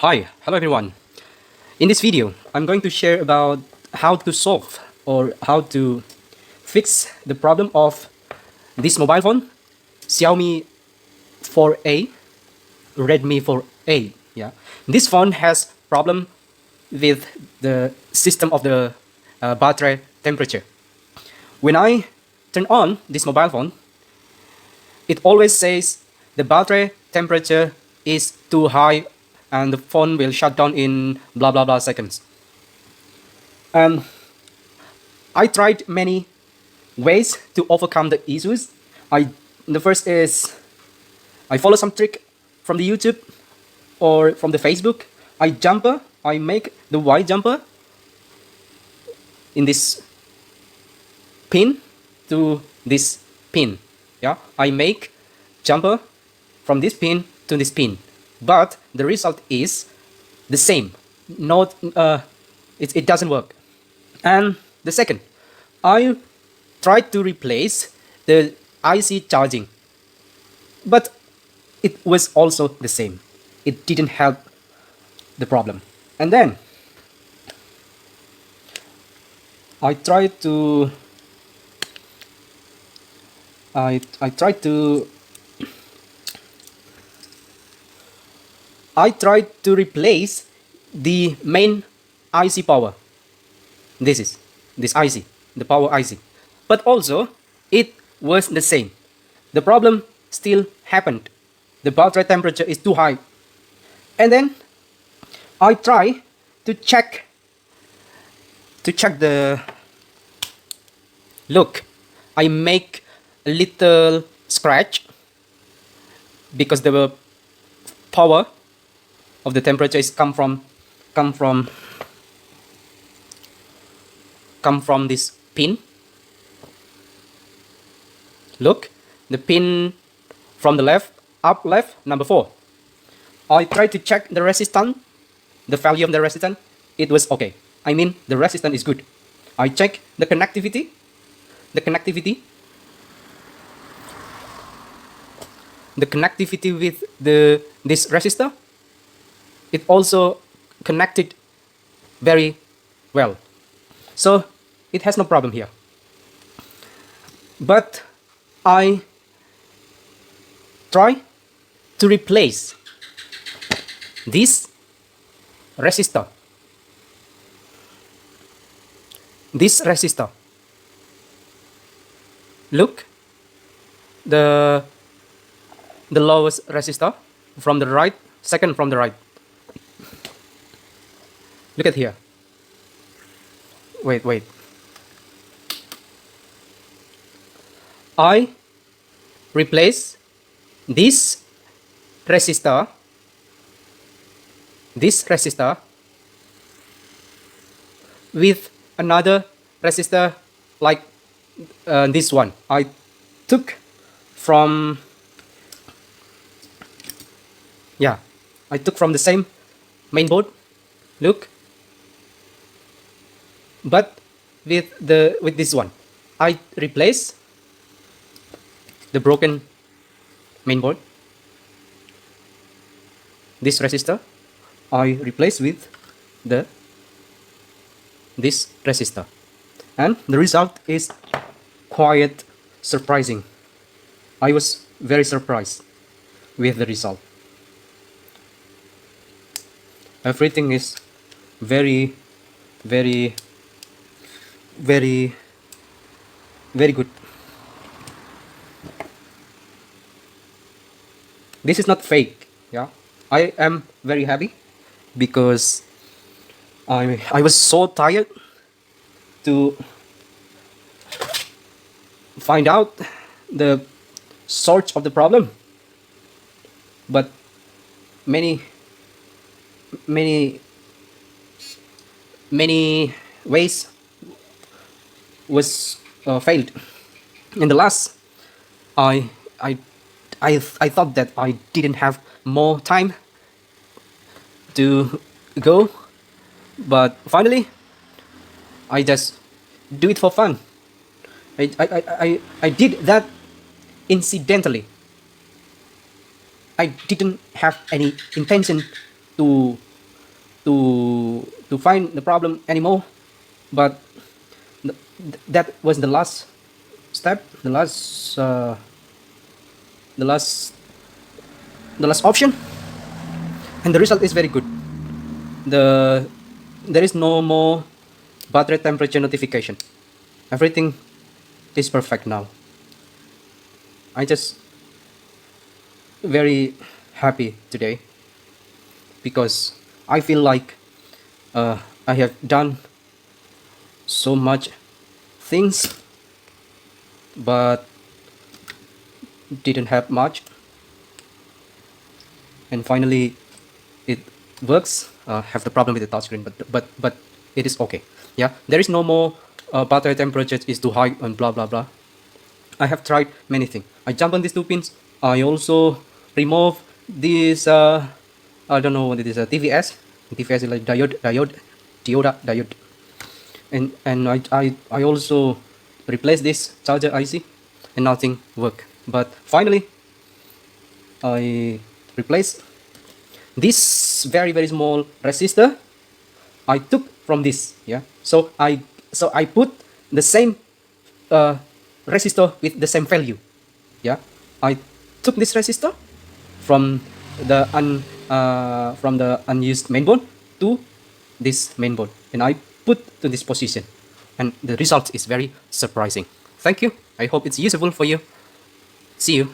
Hello everyone. In this video, I'm going to share about how to solve or how to fix the problem of this mobile phone, Xiaomi 4A, Redmi 4A. Yeah, this phone has problem with the system of the battery temperature. When I turn on this mobile phone, it always says the battery temperature is too high and the phone will shut down in blah blah blah seconds. And I tried many ways to overcome the issues. The first is I follow some trick from the YouTube or from the Facebook. I make the white jumper in this pin to this pin. Yeah, I make jumper from this pin to this pin, but the result is the same. Not it doesn't work. And the second, I tried to replace the IC charging, but it was also the same. It didn't help the problem. And then I tried to I tried to replace the main IC power. This IC, the power IC. But also it was the same. The problem still happened. The battery temperature is too high. And then I try to check the look. I make a little scratch because the power of the temperature is come from this pin. Look, the pin from the left, up left, number 4. I tried to check the resistance, the value of the resistance. It was okay. I mean, the resistance is good. I check the connectivity. The connectivity with this resistor, it also connected very well. So it has no problem here. But I try to replace this resistor. Look, the lowest resistor from the right, second from the right. Look at here. Wait. I replace this resistor with another resistor like this one. I took from the same main board. Look, but with this one, I replace the broken main board. This resistor I replace with this resistor, and the result is quite surprising. I was very surprised with the result. Everything is very good. This is not fake. Yeah, I am very happy because I was so tired to find out the source of the problem, but many ways was failed. In the last, I thought that I didn't have more time to go, but finally I just do it for fun. I did that incidentally. I didn't have any intention to to find the problem anymore, but that was the last step, the last the last option, and the result is very good. the there is no more battery temperature notification. Everything is perfect now. I just very happy today because I feel like I have done so much things but didn't have much, and finally it works. Have the problem with the touchscreen, but it is okay. Yeah, there is no more battery temperature is too high and blah blah blah. I have tried many things. I jump on these two pins. I also remove this I don't know what it is, a TVS is like diode, and I also replace this charger IC and nothing work. But finally I replace this very small resistor I took from this. Yeah, so I put the same uh, resistor with the same value. Yeah, I took this resistor from from the unused mainboard to this mainboard, and I put to this position, and the result is very surprising. Thank you. I hope it's useful for you. See you.